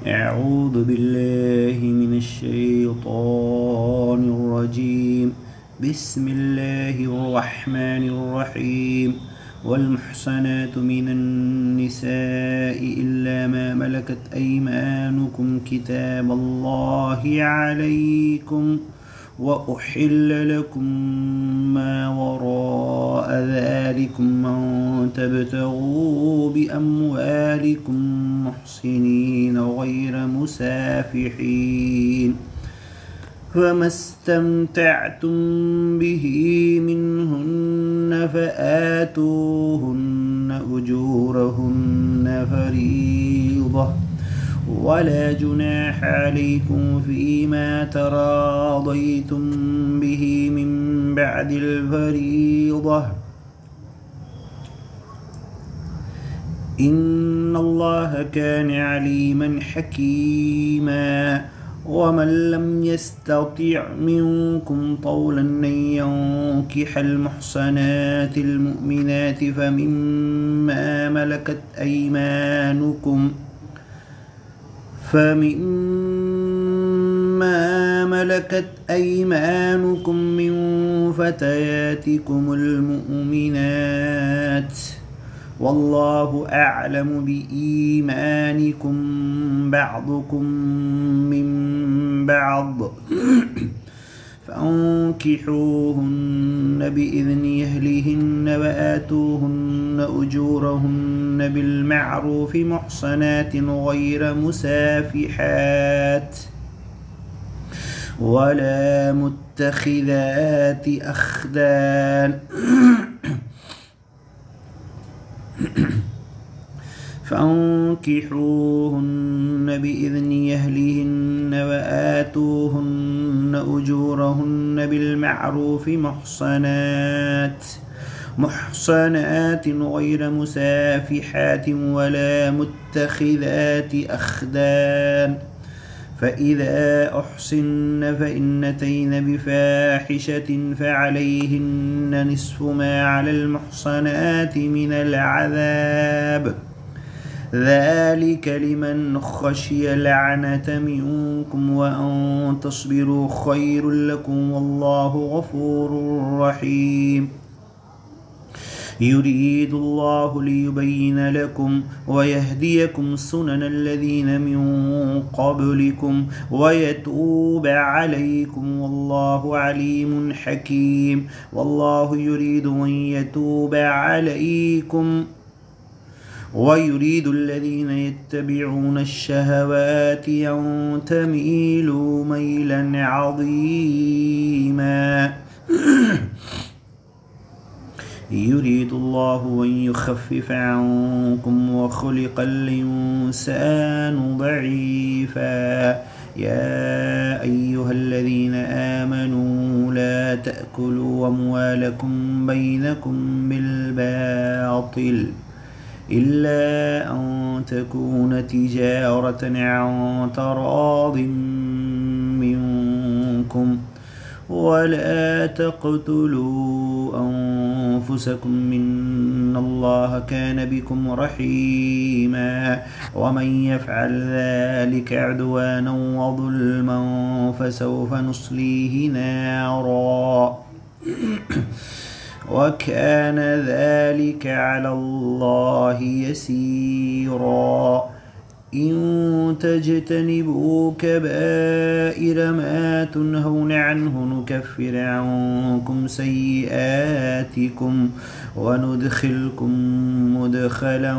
أعوذ بالله من الشيطان الرجيم. بسم الله الرحمن الرحيم. والمحصنات من النساء إلا ما ملكت أيمانكم كتاب الله عليكم وأحل لكم ما وراء ذلكم أن تبتغوا بأموالكم محسنين غير مسافحين، فما استمتعتم به منهن فآتوهن أجورهن فريضة، ولا جناح عليكم فيما تراضيتم به من بعد الفريضة، إن الله كان عليما حكيما. ومن لم يستطع منكم طولا أن ينكح المحصنات المؤمنات فمما ملكت أيمانكم من فتياتكم المؤمنات، والله أعلم بإيمانكم بعضكم من بعض، فأنكحوهن بإذن أهلهن وآتوهن أجورهن بالمعروف محصنات غير مسافحات ولا متخذات أخدان، فأنكحوهن بإذن أهلهن وآتوهن أجورهن بالمعروف محصنات غير مسافحات ولا متخذات أخدان، فإذا أحصن فإن أتين بفاحشة فعليهن نصف ما على المحصنات من العذاب، ذلك لمن خشي العنة منكم، وأن تصبروا خير لكم والله غفور رحيم. يريد الله ليبين لكم ويهديكم سنن الذين من قبلكم ويتوب عليكم، والله عليم حكيم. والله يريد أن يتوب عليكم ويريد الذين يتبعون الشهوات أن تميلوا ميلا عظيما. يريد الله أن يخفف عنكم وخلق الإنسان ضعيفا. يا أيها الذين آمنوا لا تأكلوا أموالكم بينكم بالباطل إلا أن تكون تجارة عن تراض منكم، ولا تقتلوا أنفسكم إن الله كان بكم رحيما. ومن يفعل ذلك عدوانا وظلما فسوف نصليه نارا وكان ذلك على الله يسيرا. إن تجتنبوا كبائر ما تنهون عنه نكفر عنكم سيئاتكم وندخلكم مدخلا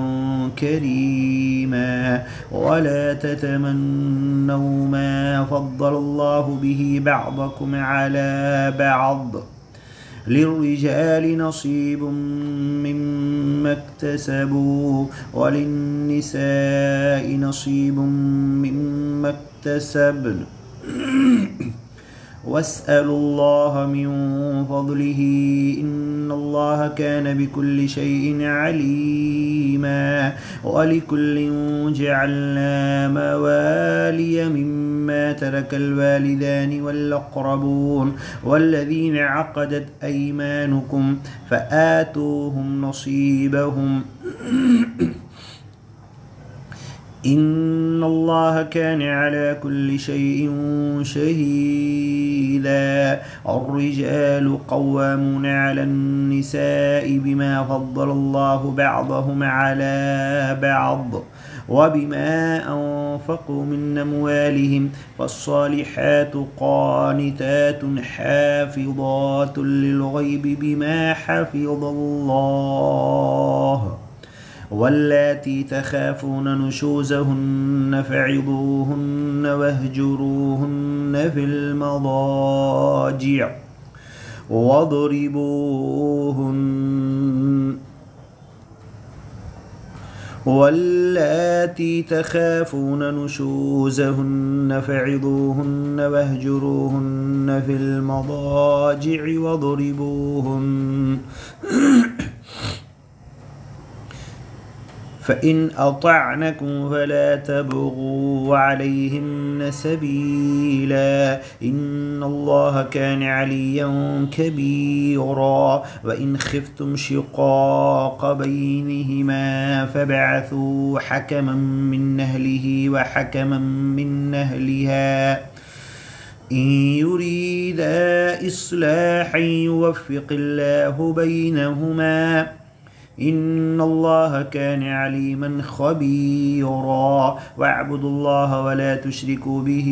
كريما. ولا تتمنوا ما فضل الله به بعضكم على بعض، للرجال نصيب مما اكتسبوا وللنساء نصيب مما اكتسبن، واسألوا الله من فضله إن الله كان بكل شيء عليما ولكل جعلنا موالي مما ترك الوالدان والأقربون والذين عقدت أيمانكم فآتوهم نصيبهم إن الله كان على كل شيء شهيدا الرجال قوامون على النساء بما فضل الله بعضهم على بعض وبما أنفقوا من أموالهم فالصالحات قانتات حافظات للغيب بما حفظ الله واللاتي تخافون نشوزهن فعظوهن واهجروهن في المضاجع واضربوهن واللاتي تخافون نشوزهن فعظوهن واهجروهن في المضاجع واضربوهن فإن أطعنكم فلا تبغوا عليهن سبيلا إن الله كان عليا كبيرا وإن خفتم شقاق بينهما فابعثوا حكما من أهله وحكما من أهلها إن يريدا إصلاحا يوفق الله بينهما إن الله كان عليما خبيرا واعبدوا الله ولا تشركوا به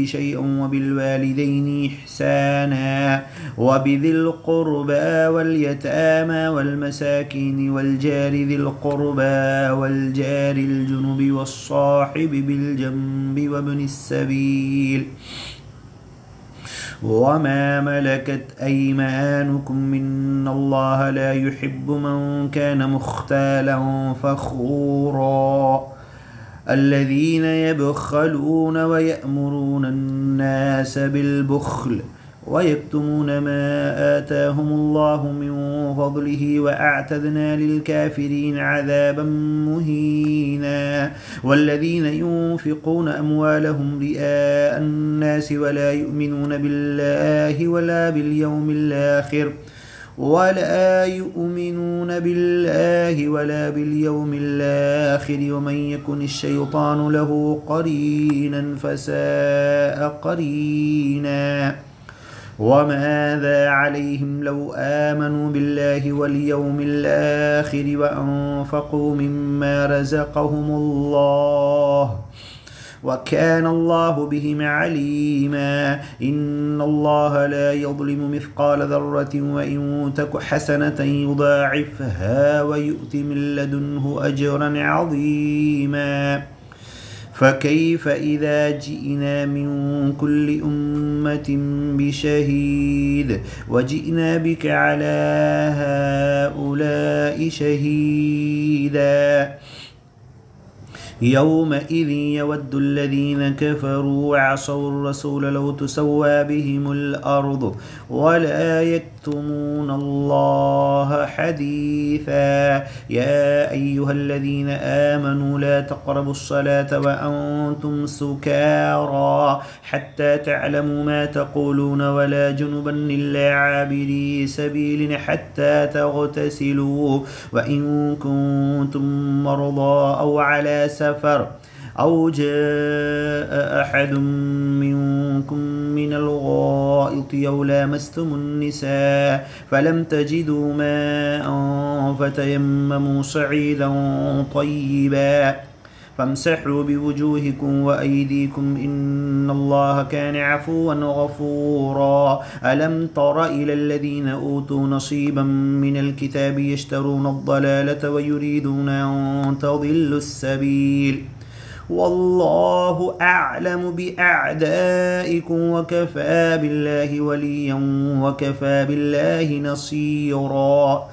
شيئا وبالوالدين إحسانا وبذي القربى واليتامى والمساكين والجار ذي القربى والجار الجنب والصاحب بالجنب وابن السبيل وما ملكت أيمانكم إن الله لا يحب من كان مختالا فخورا الذين يبخلون ويأمرون الناس بالبخل ويكتمون ما آتاهم الله من فضله وأعتدنا للكافرين عذابا مهينا والذين ينفقون أموالهم رئاء الناس ولا يؤمنون بالله ولا باليوم الآخر ومن يكن الشيطان له قرينا فساء قرينا وماذا عليهم لو آمنوا بالله واليوم الآخر وأنفقوا مما رزقهم الله وكان الله بهم عليما إن الله لا يظلم مثقال ذرة وإن تك حسنة يضاعفها ويؤت من لدنه أجرا عظيما فكيف إذا جئنا من كل أمة بشهيد وجئنا بك على هؤلاء شهيدا يومئذ يود الذين كفروا وعصوا الرسول لو تسوى بهم الأرض ولا يكتمون الله حديثا يا أيها الذين آمنوا لا تقربوا الصلاة وأنتم سكارى حتى تعلموا ما تقولون ولا جنبا إلا عابري سبيل حتى تغتسلوا وإن كنتم مرضى أو على سفر أو جاء أحد منكم من الغائط أو لامستم النساء فلم تجدوا ماء فتيمموا صعيدا طيبا فامسحوا بوجوهكم وأيديكم إن الله كان عفوا غفورا ألم تر إلى الذين أوتوا نصيبا من الكتاب يشترون الضلالة ويريدون أن تضلوا السبيل والله أعلم بأعدائكم وكفى بالله وليا وكفى بالله نصيرا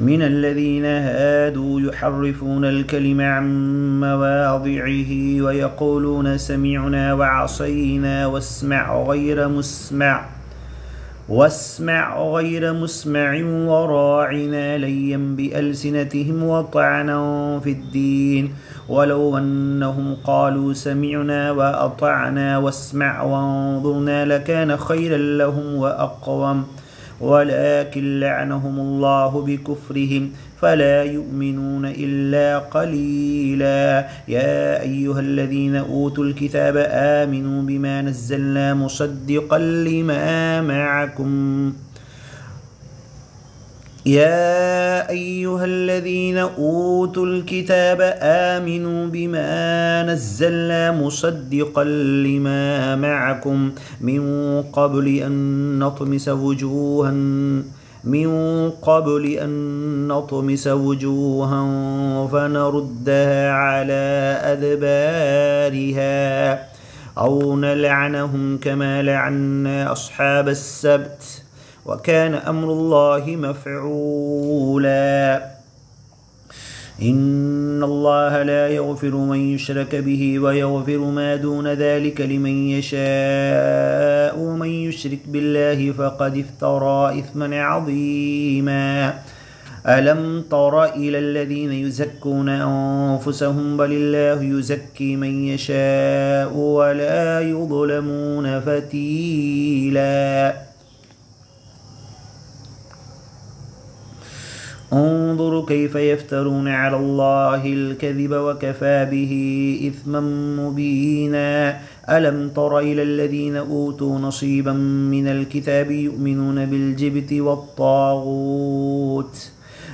من الذين هادوا يحرفون الكلم عن مواضعه ويقولون سمعنا وعصينا واسمع غير مسمع وراعنا ليا بألسنتهم وطعنا في الدين ولو أنهم قالوا سمعنا وأطعنا واسمع وانظرنا لكان خيرا لهم وأقوم ولكن لعنهم الله بكفرهم فلا يؤمنون إلا قليلا. يا أيها الذين أوتوا الكتاب آمنوا بما نزلنا مصدقا لما معكم يا أيها الذين أوتوا الكتاب آمنوا بما نزلنا مصدقا لما معكم من قبل أن نطمس وجوها فنردها على أدبارها أو نلعنهم كما لعنا أصحاب السبت وكان أمر الله مفعولا. إن الله لا يغفر من يشرك به ويغفر ما دون ذلك لمن يشاء ومن يشرك بالله فقد افترى إثما عظيما. ألم تر إلى الذين يزكون أنفسهم بل الله يزكي من يشاء ولا يظلمون فتيلا. انظر كيف يفترون على الله الكذب وكفى به إثما مبينا. ألم تر إلى الذين أوتوا نصيبا من الكتاب يؤمنون بالجبت والطاغوت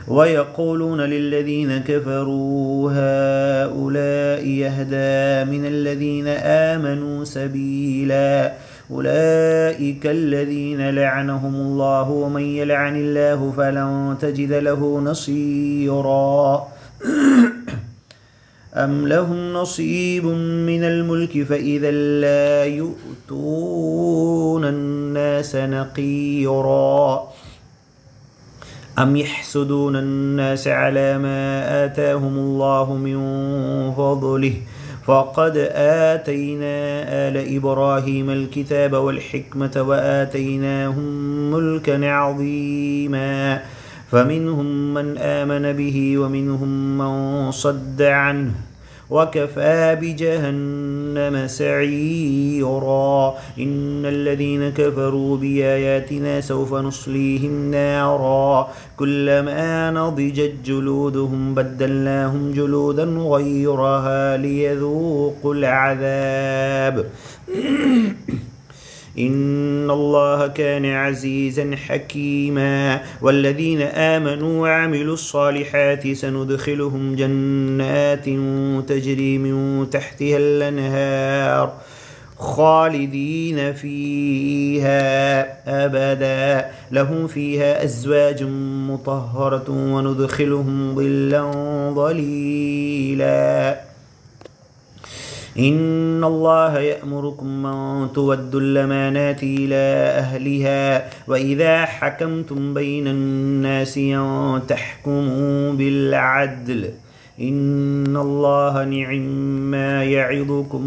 ويقولون للذين كفروا هؤلاء يهدى من الذين آمنوا سبيلا. أولئك الذين لعنهم الله ومن يلعن الله فلن تجد له نصيرا. أم لهم نصيب من الملك فإذا لا يؤتون الناس نقيرا. أم يحسدون الناس على ما آتاهم الله من فضله فقد آتينا آل إبراهيم الكتاب والحكمة وآتيناهم ملكا عظيما فمنهم من آمن به ومنهم من صد عنه وكفى بجهنم سعيرا. إن الذين كفروا بآياتنا سوف نصليهم نارا كلما نضجت جلودهم بدلناهم جلودا غيرها ليذوقوا العذاب إن الله كان عزيزا حكيما. والذين آمنوا وعملوا الصالحات سندخلهم جنات تجري من تحتها الأنهار خالدين فيها أبدا لهم فيها أزواج مطهرة وندخلهم ظلا ظليلا. إن الله يأمركم أن تودوا الأمانات إلى أهلها وإذا حكمتم بين الناس أن تحكموا بالعدل إن الله نعم يعظكم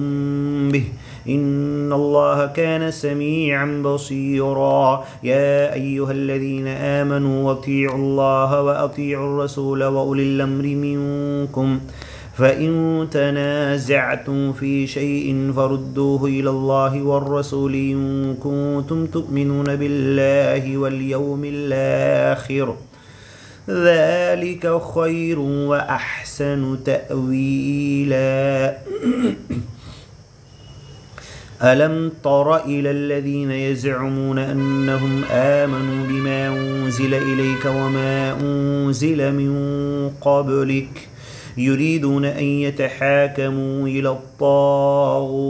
به إن الله كان سميعا بصيرا. يا أيها الذين آمنوا أطيعوا الله وأطيعوا الرسول وأولي الأمر منكم فإن تنازعتم في شيء فردوه إلى الله والرسول إن كنتم تؤمنون بالله واليوم الآخر ذلك خير وأحسن تأويلا. ألم تر إلى الذين يزعمون أنهم آمنوا بما أنزل إليك وما أنزل من قبلك يريدون أن يتحاكموا إلى الطاغوت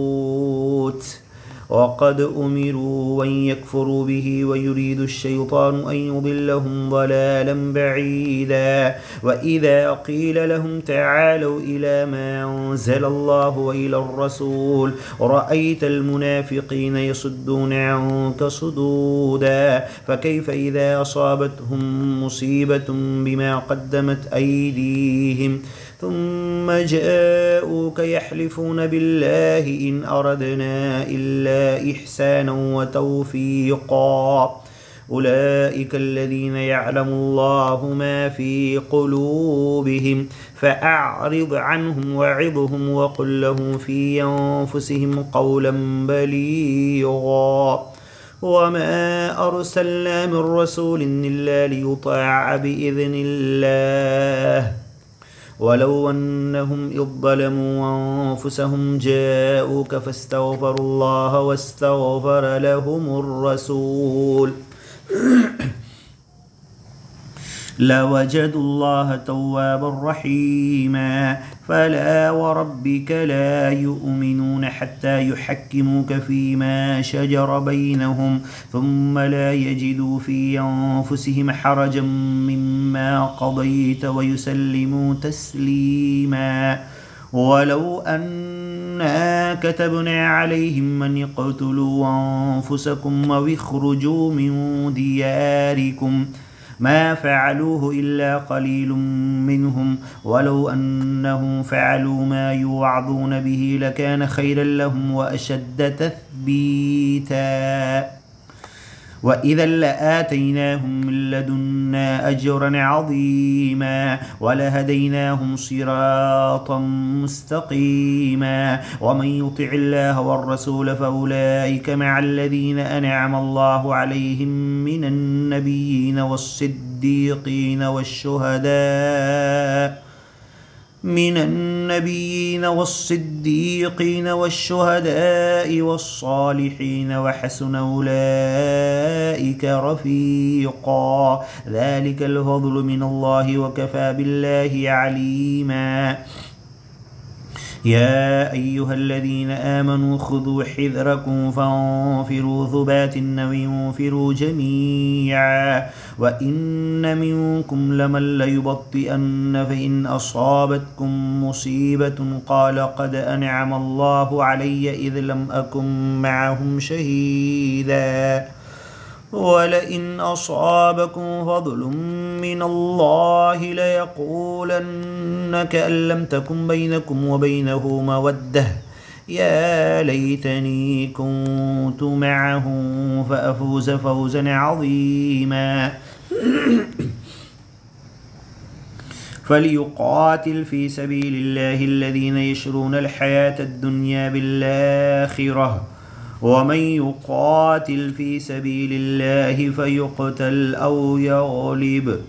وقد أمروا أن يكفروا به ويريد الشيطان أن يضلهم ضلالا بعيدا. وإذا قيل لهم تعالوا إلى ما أنزل الله وإلى الرسول رأيت المنافقين يصدون عنك صدودا. فكيف إذا أصابتهم مصيبة بما قدمت أيديهم ثم جاءوك يحلفون بالله إن أردنا إلا إحسانا وتوفيقا أولئك الذين يعلم الله ما في قلوبهم فأعرض عنهم وعظهم وقل لهم في أنفسهم قولا بليغا. وما أرسلنا من رسول إلا ليطاع بإذن الله ولو أنهم إذ ظلموا أنفسهم جاءوك فاستغفروا الله واستغفر لهم الرسول لوجدوا الله توابا رحيما. فلا وربك لا يؤمنون حتى يحكموك فيما شجر بينهم ثم لا يجدوا في أنفسهم حرجا مما قضيت ويسلموا تسليما. ولو أنا كتبنا عليهم أن يقتلوا أنفسكم أو يخرجوا من دياركم ما فعلوه إلا قليل منهم ولو أنهم فعلوا ما يوعظون به لكان خيرا لهم وأشد تثبيتا وإذا لآتيناهم من لدنا أجرا عظيما ولهديناهم صراطا مستقيما. ومن يطع الله والرسول فأولئك مع الذين أنعم الله عليهم من النبيين والصديقين والشهداء والصالحين وحسن أولئك رفيقا. ذلك الفضل من الله وكفى بالله عليما. يا أيها الذين آمنوا خذوا حذركم فانفروا ثبات أو انفروا جميعا وإن منكم لمن ليبطئن فإن أصابتكم مصيبة قال قد أنعم الله علي إذ لم أكن معهم شهيدا ولئن أصابكم فضل من الله ليقولن كأن لم تكن بينكم وبينه مودة يا ليتني كنت معهم فأفوز فوزا عظيما. فليقاتل في سبيل الله الذين يشرون الحياة الدنيا بالآخرة ومن يقاتل في سبيل الله فيقتل أو يغلب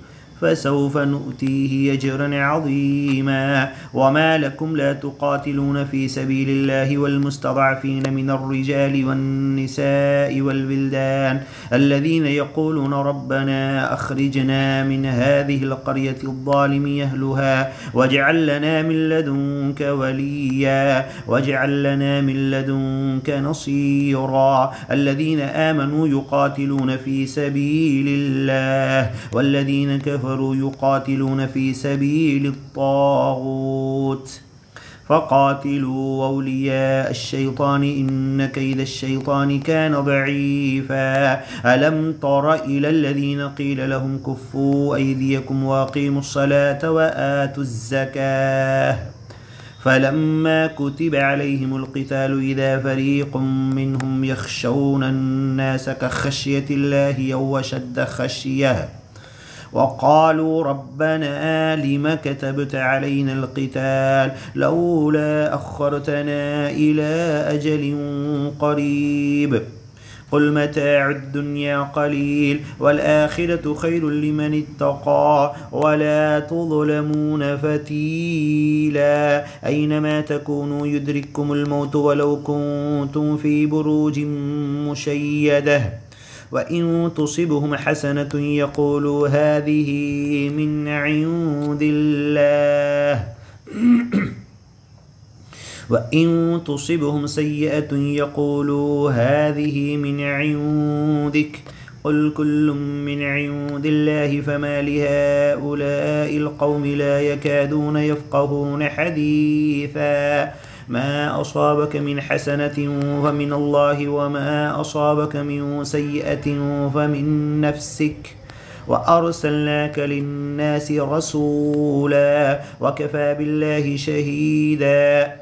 فسوف نؤتيه أجرا عظيما. وما لكم لا تقاتلون في سبيل الله والمستضعفين من الرجال والنساء والولدان الذين يقولون ربنا أخرجنا من هذه القرية الظالم أهلها واجعل لنا من لدنك وليا واجعل لنا من لدنك نصيرا. الذين آمنوا يقاتلون في سبيل الله والذين كفروا يقاتلون في سبيل الطاغوت فقاتلوا أولياء الشيطان إن كيد الشيطان كان ضعيفا. ألم تر إلى الذين قيل لهم كفوا أيديكم وأقيموا الصلاة وآتوا الزكاة فلما كتب عليهم القتال إذا فريق منهم يخشون الناس كخشية الله أو أشد خشية وقالوا ربنا لم كتبت علينا القتال لولا أخرتنا إلى أجل قريب قل متاع الدنيا قليل والآخرة خير لمن اتقى ولا تظلمون فتيلا. أينما تكونوا يدرككم الموت ولو كنتم في بروج مشيدة وإن تصبهم حسنة يقولوا هذه من عند الله وإن تصبهم سيئة يقولوا هذه من عندك قل كل من عند الله فما لهؤلاء القوم لا يكادون يفقهون حديثا ما أصابك من حسنة فمن الله وما أصابك من سيئة فمن نفسك وأرسلناك للناس رسولا وكفى بالله شهيدا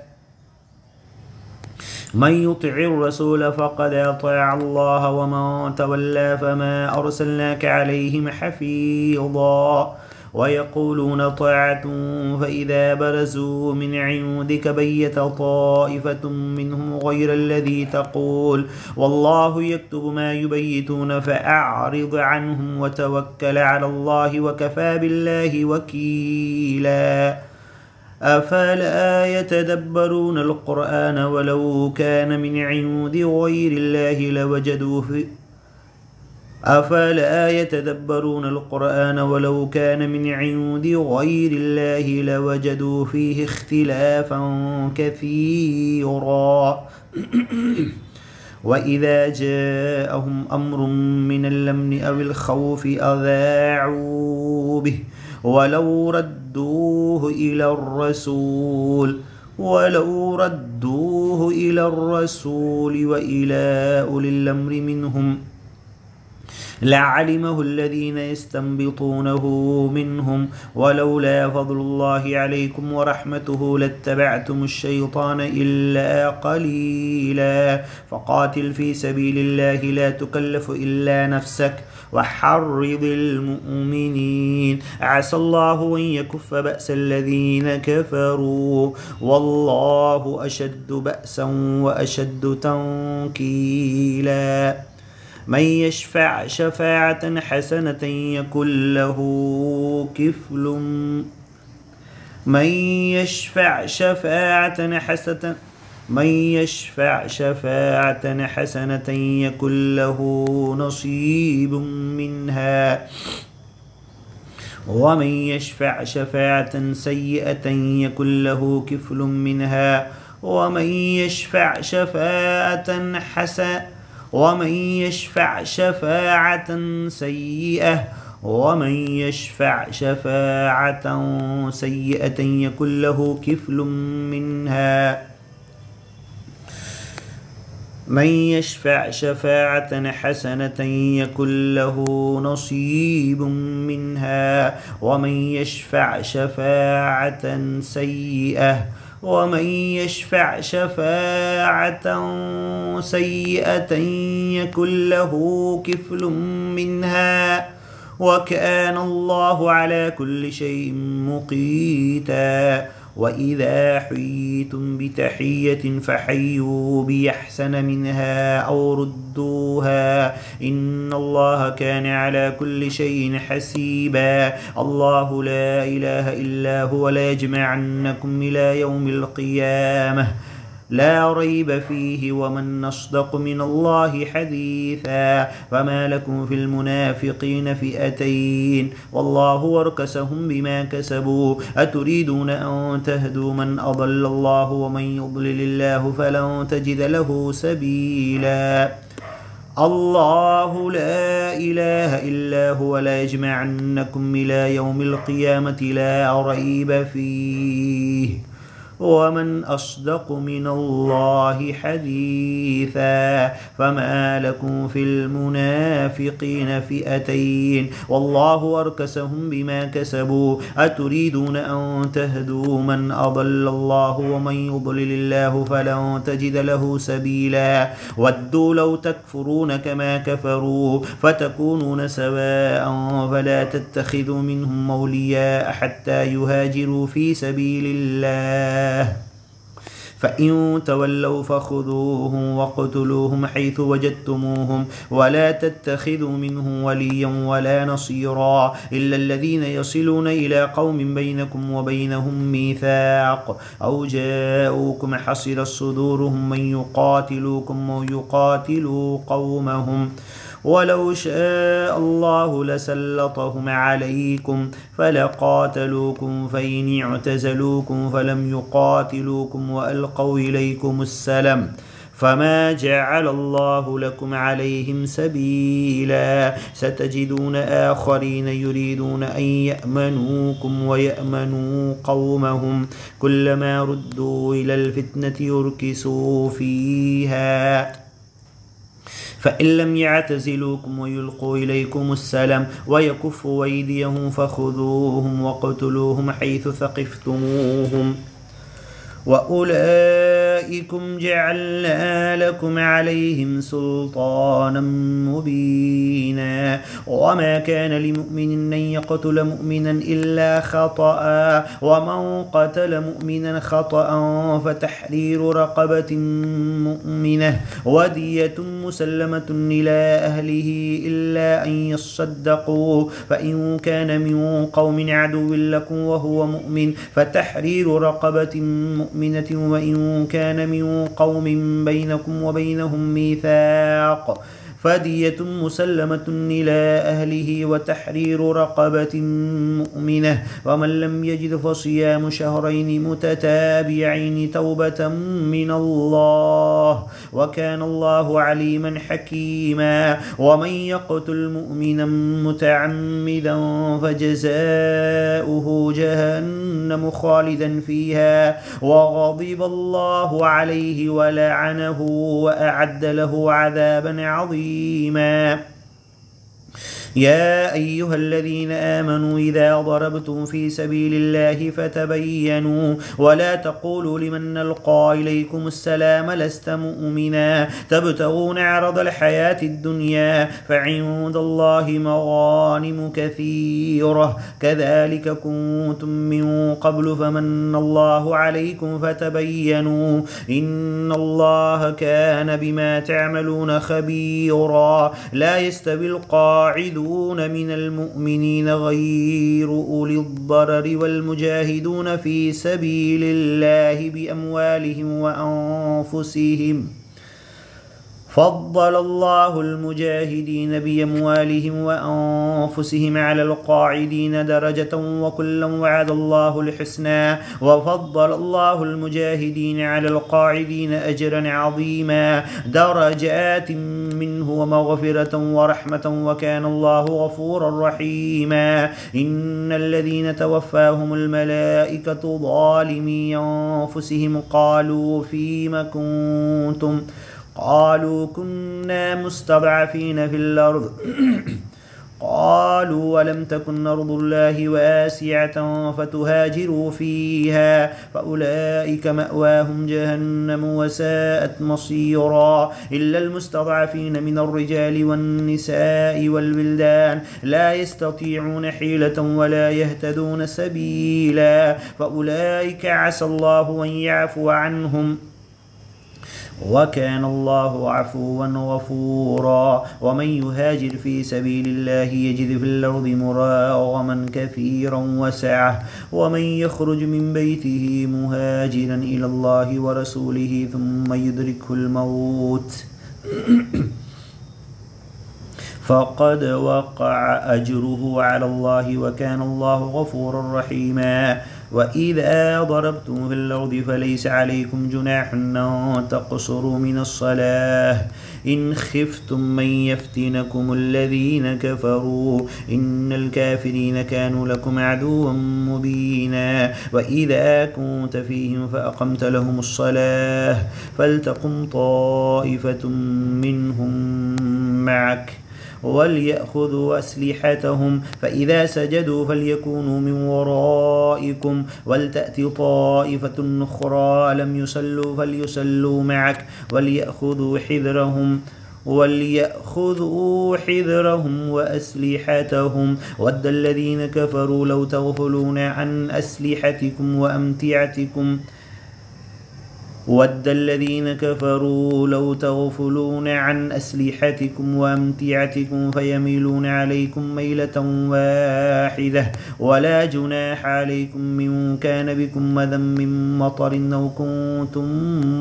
من يطع الرسول فقد أطاع الله ومن تولى فما أرسلناك عليهم حفيظا ويقولون طاعة فإذا برزوا من عندك بيت طائفة منهم غير الذي تقول والله يكتب ما يبيتون فأعرض عنهم وتوكل على الله وكفى بالله وكيلا أفلا يتدبرون القرآن ولو كان من عند غير الله لوجدوا فيه أفلا يتدبرون القرآن ولو كان من عند غير الله لوجدوا فيه اختلافا كثيرا وإذا جاءهم أمر من الأمن أو الخوف أذاعوا به ولو ردوه إلى الرسول وإلى أولي الأمر منهم لعلمه الذين يستنبطونه منهم ولولا فضل الله عليكم ورحمته لاتبعتم الشيطان إلا قليلا فقاتل في سبيل الله لا تكلف إلا نفسك وحرض المؤمنين عسى الله أن يكف بأس الذين كفروا والله أشد بأسا وأشد تنكيلا من يشفع شفاعة حسنة يكن له كفل من يشفع شفاعة حسنة يكن له نصيب منها ومن يشفع شفاعة سيئة يكن له كفل منها ومن يشفع شفاعة سيئة يكن له كفل منها من يشفع شفاعة حسنة يكن له نصيب منها ومن يشفع شفاعة سيئة يكن له كفل منها وكان الله على كل شيء مقيتا وإذا حييتم بتحية فحيوا بأحسن منها أو ردوها إن الله كان على كل شيء حسيبا الله لا إله إلا هو ليجمعنكم إلى يوم القيامة لا ريب فيه ومن أصدق من الله حديثا فما لكم في المنافقين فئتين والله أركسهم بما كسبوا أتريدون أن تهدوا من أضل الله ومن يضلل الله فلن تجد له سبيلا الله لا إله إلا هو لا يجمعنكم إلى يوم القيامة لا ريب فيه ومن أصدق من الله حديثا فما لكم في المنافقين فئتين والله أركسهم بما كسبوا أتريدون أن تهدوا من أضل الله ومن يضلل الله فلن تجد له سبيلا ودوا لو تكفرون كما كفروا فتكونون سواء فلا تتخذوا منهم أولياء حتى يهاجروا في سبيل الله فإن تولوا فخذوهم واقتلوهم حيث وجدتموهم ولا تتخذوا منهم وليا ولا نصيرا إلا الذين يصلون إلى قوم بينكم وبينهم ميثاق أو جاءوكم حصرت صدورهم من يقاتلوكم أو يقاتلوا قومهم ولو شاء الله لسلطهم عليكم فلقاتلوكم فإن اعتزلوكم فلم يقاتلوكم وألقوا إليكم السلم فما جعل الله لكم عليهم سبيلا ستجدون آخرين يريدون أن يأمنوكم ويأمنوا قومهم كلما ردوا إلى الفتنة يركسوا فيها فإن لم يعتزلوكم ويلقوا إليكم السلام ويكفوا أيديهم فخذوهم وقتلوهم حيث ثقفتموهم وأولئكم جعلنا لكم عليهم سلطانا مبينا وما كان لمؤمن أن يقتل مؤمنا إلا خطأ ومن قتل مؤمنا خطأ فتحرير رقبة مؤمنة ودية مسلمة إلى أهله إلا أن يصدقوا فإن كان من قوم عدو لكم وهو مؤمن فتحرير رقبة مؤمنة وإن كان من قوم بينكم وبينهم ميثاق فدية مسلمة إلى أهله وتحرير رقبة مؤمنة ومن لم يجد فصيام شهرين متتابعين توبة من الله وكان الله عليما حكيما ومن يقتل مؤمنا متعمدا فجزاؤه جهنم خالدا فيها وغضب الله عليه ولعنه وأعد له عذابا عظيما يا أيها الذين آمنوا إذا ضربتم في سبيل الله فتبينوا ولا تقولوا لمن ألقى إليكم السلام لست مؤمنا تبتغون عرض الحياة الدنيا فعند الله مغانم كثيرة كذلك كنتم من قبل فمن الله عليكم فتبينوا إن الله كان بما تعملون خبيرا لا يستوي القاعدون من المؤمنين غير أولي الضرر والمجاهدون في سبيل الله بأموالهم وأنفسهم فضل الله المجاهدين بأموالهم وأنفسهم على القاعدين درجة وكلا وعد الله الحسنى وفضل الله المجاهدين على القاعدين أجرا عظيما درجات منه ومغفرة ورحمة وكان الله غفورا رحيما إن الذين توفاهم الملائكة ظالمي أنفسهم قالوا فيم كنتم قالوا كنا مستضعفين في الأرض قالوا ولم تكن أرض الله واسعة فتهاجروا فيها فأولئك مأواهم جهنم وساءت مصيرا إلا المستضعفين من الرجال والنساء والولدان لا يستطيعون حيلة ولا يهتدون سبيلا فأولئك عسى الله أن يعفو عنهم وكان الله عفوا غفورا ومن يهاجر في سبيل الله يجد في الأرض مراغما كثيرا وسعة ومن يخرج من بيته مهاجرا إلى الله ورسوله ثم يدركه الموت فقد وقع أجره على الله وكان الله غفورا رحيما وإذا ضربتم في الأرض فليس عليكم جناح أن تقصروا من الصلاة إن خفتم من يفتنكم الذين كفروا إن الكافرين كانوا لكم عدوا مبينا وإذا كنت فيهم فأقمت لهم الصلاة فلتقم طائفة منهم معك وليأخذوا أسلحتهم فإذا سجدوا فليكونوا من ورائكم ولتأت طائفة أخرى لم يصلوا فليصلوا معك وليأخذوا حذرهم وأسلحتهم ود الذين كفروا لو تغفلون عن أسلحتكم ود الذين كفروا لو تغفلون عن أسلحتكم وأمتعتكم فيميلون عليكم ميلة واحدة ولا جناح عليكم من كان بكم أذى من مطر أو كنتم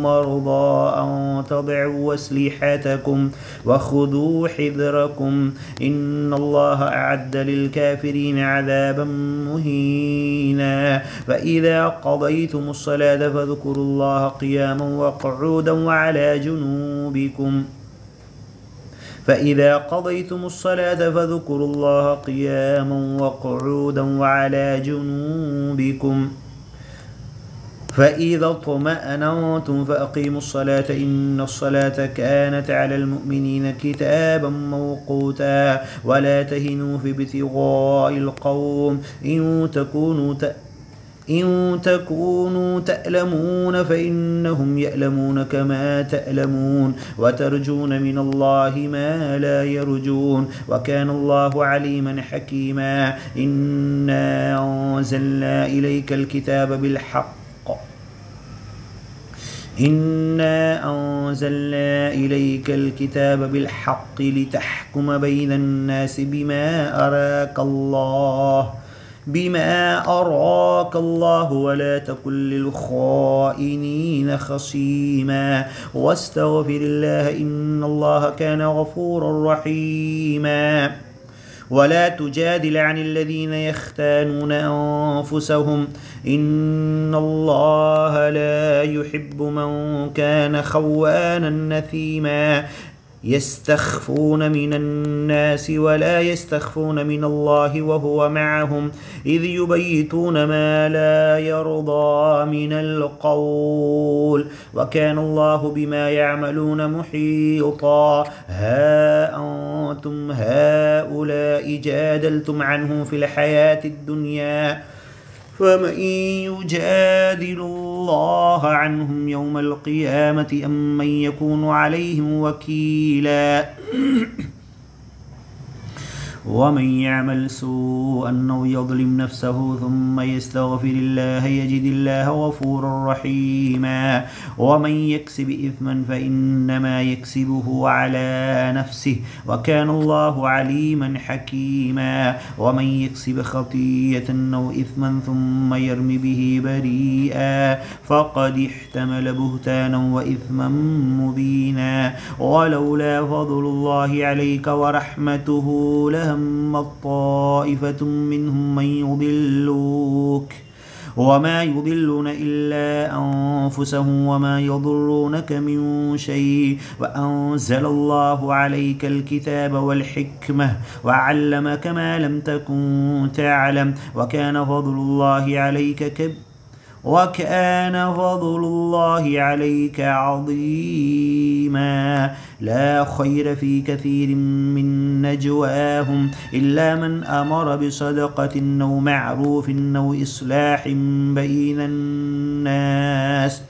مرضى أن تضعوا أسلحتكم وخذوا حذركم إن الله أعد للكافرين عذابا مهينا فإذا قضيتم الصلاة فاذكروا الله قياما وقعودا وعلى جنوبكم فإذا قضيتم الصلاة فاذكروا الله قياما وقعودا وعلى جنوبكم فإذا اطمأننتم فأقيموا الصلاة إن الصلاة كانت على المؤمنين كتابا موقوتا ولا تهنوا في ابتغاء القوم إن تكونوا تألمون فإنهم يألمون كما تألمون وترجون من الله ما لا يرجون وكان الله عليما حكيما إنا أنزلنا إليك الكتاب بالحق لتحكم بين الناس بما أراك الله ولا تكن للخائنين خصيما واستغفر الله إن الله كان غفورا رحيما ولا تجادل عن الذين يختانون أنفسهم إن الله لا يحب من كان خوانا نثيما يستخفون من الناس ولا يستخفون من الله وهو معهم إذ يبيتون ما لا يرضى من القول وكان الله بما يعملون محيطا ها أنتم هؤلاء جادلتم عنهم في الحياة الدنيا فمن يجادل الله عنهم يوم القيامة أم من يكون عليهم وكيلا ومن يعمل سوءا أو يظلم نفسه ثم يستغفر الله يجد الله غفورا رحيما ومن يكسب إثما فإنما يكسبه على نفسه وكان الله عليما حكيما ومن يكسب خطيئة أو إثما ثم يرم به بريئا فقد احتمل بهتانا وإثما مبينا ولولا فضل الله عليك ورحمته لهم طائفة منهم من يضلوك وما يضلون إلا أنفسهم وما يضرونك من شيء وأنزل الله عليك الكتاب والحكمة وعلمك ما لم تكن تعلم وكان فضل الله عليك عظيما لا خير في كثير من نجواهم إلا من أمر بصدقة أو معروف أو إصلاح بين الناس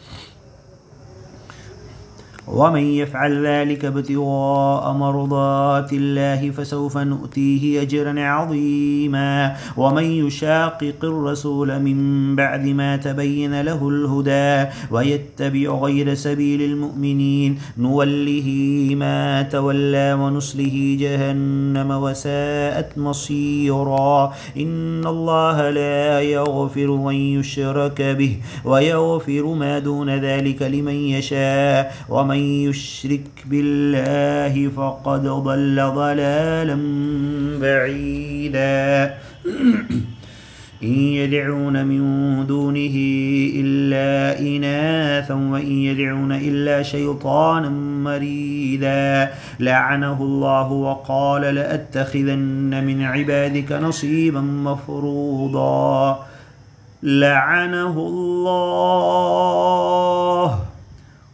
ومن يفعل ذلك ابتغاء مرضات الله فسوف نؤتيه أجرا عظيما ومن يشاقق الرسول من بعد ما تبين له الهدى ويتبع غير سبيل المؤمنين نوله ما تولى ونصله جهنم وساءت مصيرا إن الله لا يغفر أن يشرك به ويغفر ما دون ذلك لمن يشاء ومن يشرك بالله فقد ضل ضلالا بعيدا إن يدعون من دونه إلا إناثا وإن يدعون إلا شيطانا مريدا لعنه الله وقال لأتخذن من عبادك نصيبا مفروضا لعنه الله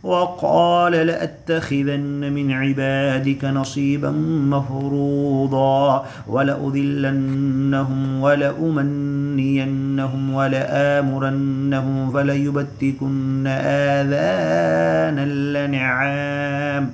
وقال لأتخذن من عبادك نصيبا مفروضا ولأذلنهم ولأمنينهم ولآمرنهم فليبتكن آذان الأنعام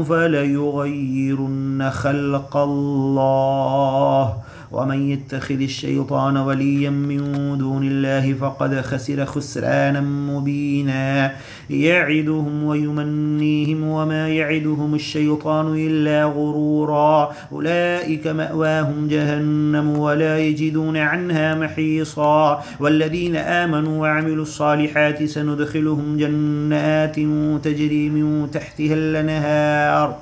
فليغيرن خلق الله ومن يتخذ الشيطان وليا من دون الله فقد خسر خسرانا مبينا يعدهم ويمنيهم وما يعدهم الشيطان إلا غرورا أولئك مأواهم جهنم ولا يجدون عنها محيصا والذين آمنوا وعملوا الصالحات سندخلهم جنات تجري من تحتها الأنهار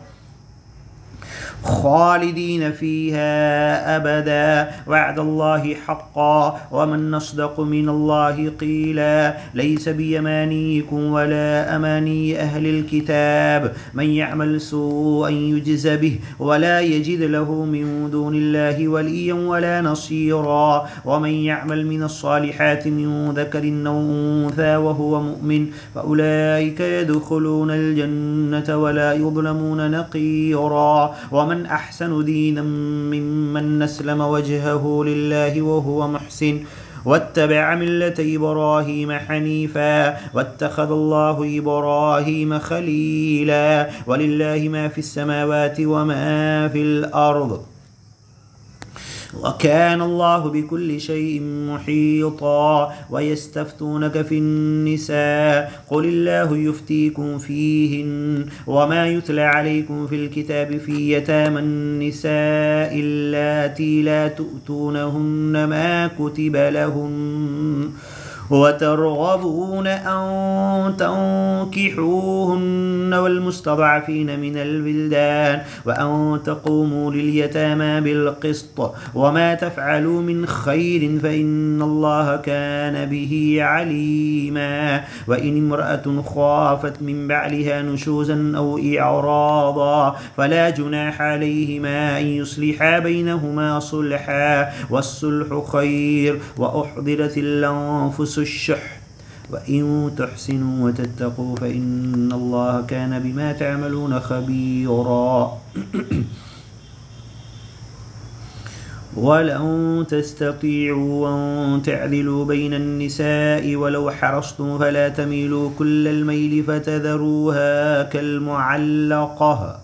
خالدين فيها أبدا وعد الله حقا ومن أصدق من الله قيلا ليس بيمانيكم ولا أماني أهل الكتاب من يعمل سوءا يجز به ولا يجد له من دون الله وليا ولا نصيرا ومن يعمل من الصالحات من ذكر أو أنثى وهو مؤمن فأولئك يدخلون الجنة ولا يظلمون نقيرا ومن أحسن دينا ممن أسلم وجهه لله وهو محسن واتبع ملة إبراهيم حنيفا واتخذ الله إبراهيم خليلا ولله ما في السماوات وما في الأرض وكان الله بكل شيء محيطا ويستفتونك في النساء قل الله يفتيكم فيهن وما يتلى عليكم في الكتاب في يتامى النساء اللاتي لا تؤتونهن ما كتب لهن وترغبون أن تنكحوهن والمستضعفين من البلدان وأن تقوموا لليتامى بالقسط وما تفعلوا من خير فإن الله كان به عليما وإن امرأة خافت من بعلها نشوزا أو إعراضا فلا جناح عليهما أن يصلحا بينهما صلحا والصلح خير وأحضرت الأنفس الشح وإن تحسنوا وتتقوا فإن الله كان بما تعملون خبيرا ولن تستطيعوا أن تعدلوا بين النساء ولو حرصتم فلا تميلوا كل الميل فتذروها كالمعلقة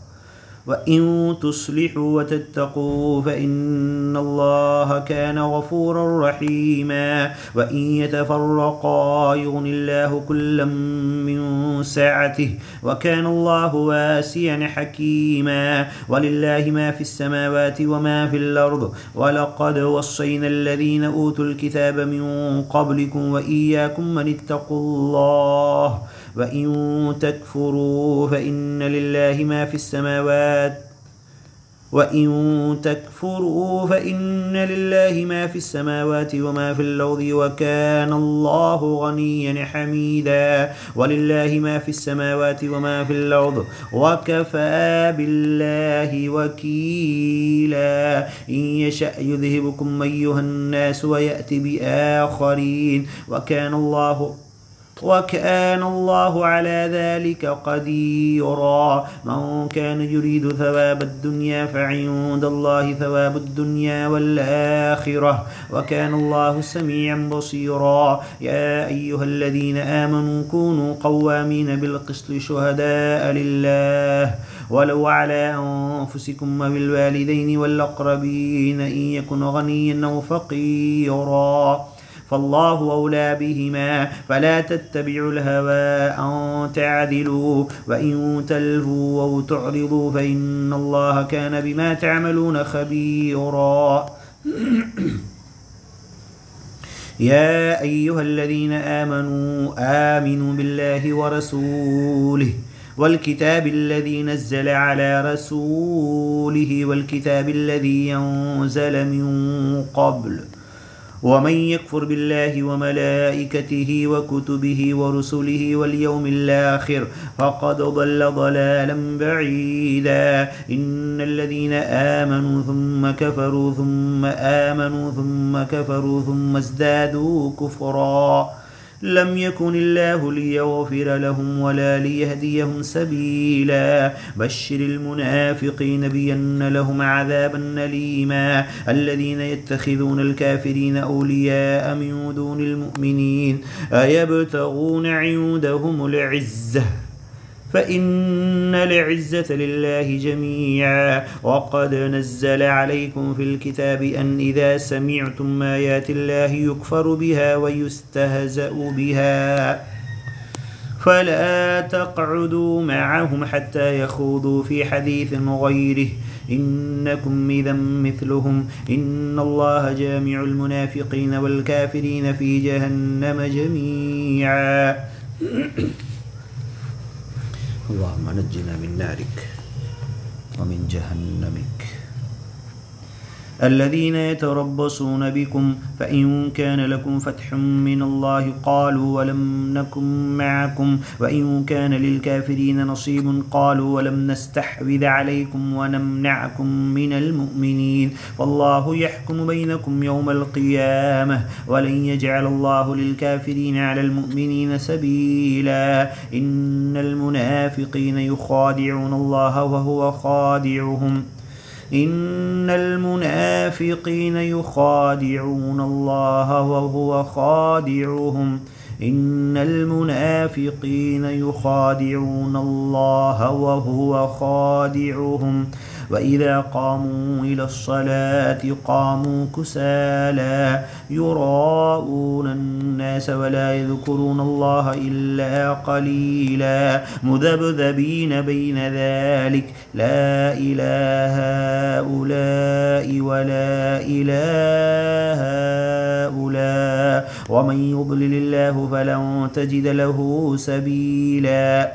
وإن تصلحوا وتتقوا فإن الله كان غفورا رحيما وإن يتفرقا يغن الله كلا من سعته وكان الله واسعا حكيما ولله ما في السماوات وما في الأرض ولقد وصينا الذين أوتوا الكتاب من قبلكم وإياكم أن اتقوا الله وإن تكفروا فإن لله ما في السماوات وما في الأرض وكان الله غنيا حميدا ولله ما في السماوات وما في الأرض وكفى بالله وكيلا إن يشأ يذهبكم أيها الناس ويأتي بآخرين وكان الله على ذلك قديرا من كان يريد ثواب الدنيا فعند الله ثواب الدنيا والآخرة وكان الله سميعا بصيرا يا أيها الذين آمنوا كونوا قوامين بالقسط شهداء لله ولو على أنفسكم وبالوالدين والأقربين إن يكن غنيا أو فقيرا فالله أولى بهما فلا تتبعوا الهوى أن تعدلوا وإن تلهوا أو تعرضوا فإن الله كان بما تعملون خبيرا يا أيها الذين آمنوا بالله ورسوله والكتاب الذي نزل على رسوله والكتاب الذي أنزل من قبل ومن يكفر بالله وملائكته وكتبه ورسله واليوم الآخر فقد ضل ضلالا بعيدا إن الذين آمنوا ثم كفروا ثم آمنوا ثم كفروا ثم ازدادوا كفرا لم يكن الله ليغفر لهم ولا ليهديهم سبيلا بشر المنافقين بأن لهم عذابا أليما الذين يتخذون الكافرين أولياء من دون المؤمنين أيبتغون عندهم العزة فإن العزة لله جميعا. وقد نزل عليكم في الكتاب أن إذا سمعتم آيات الله يكفر بها ويستهزأ بها فلا تقعدوا معهم حتى يخوضوا في حديث غيره إنكم إذا مثلهم إن الله جامع المنافقين والكافرين في جهنم جميعا. اللهم نجنا من نارك ومن جهنمك. الذين يتربصون بكم فإن كان لكم فتح من الله قالوا ولم نكن معكم وإن كان للكافرين نصيب قالوا ولم نستحوذ عليكم ونمنعكم من المؤمنين والله يحكم بينكم يوم القيامة ولن يجعل الله للكافرين على المؤمنين سبيلا. إن المنافقين يخادعون الله وهو خادعهم إن المنافقين يخادعون الله وهو خادعهم إن المنافقين يخادعون الله وهو خادعهم وإذا قاموا إلى الصلاة قاموا كسالى يراءون الناس ولا يذكرون الله إلا قليلا مذبذبين بين ذلك لا إله هؤلاء ولا إله هؤلاء ومن يضلل الله فلن تجد له سبيلا.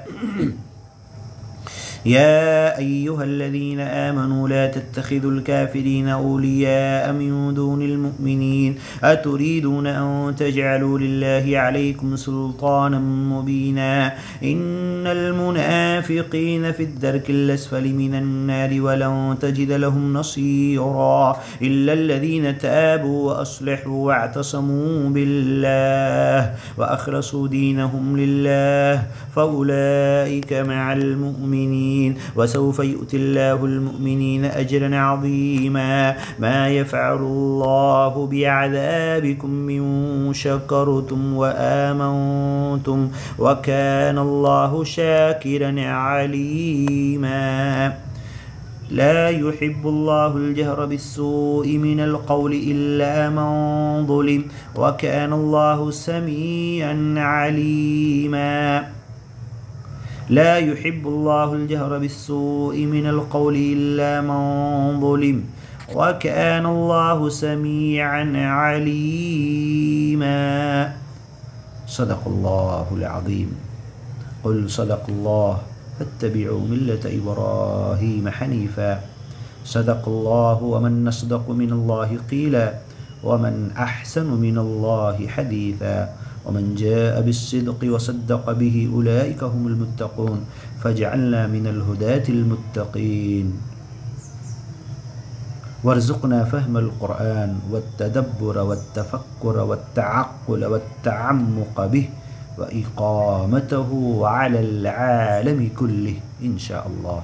يا أيها الذين آمنوا لا تتخذوا الكافرين أولياء من دون المؤمنين أتريدون أن تجعلوا لله عليكم سلطانا مبينا إن المنافقين في الدرك الأسفل من النار ولن تجد لهم نصيرا إلا الذين تابوا وأصلحوا واعتصموا بالله وأخلصوا دينهم لله فأولئك مع المؤمنين وسوف يؤتي الله المؤمنين أجرا عظيما. ما يفعل الله بعذابكم إن شكرتم وآمنتم وكان الله شاكرا عليما. لا يحب الله الجهر بالسوء من القول إلا من ظلم وكان الله سميعا عليما. لا يحب الله الجهر بالسوء من القول إلا من ظلم وكان الله سميعا عليما. صدق الله العظيم. قل صدق الله فاتبعوا ملة إبراهيم حنيفا. صدق الله ومن أصدق من الله قيلا ومن أحسن من الله حديثا ومن جاء بالصدق وصدق به أولئك هم المتقون فاجعلنا من الهداة المتقين. وارزقنا فهم القرآن والتدبر والتفكر والتعقل والتعمق به وإقامته على العالم كله إن شاء الله.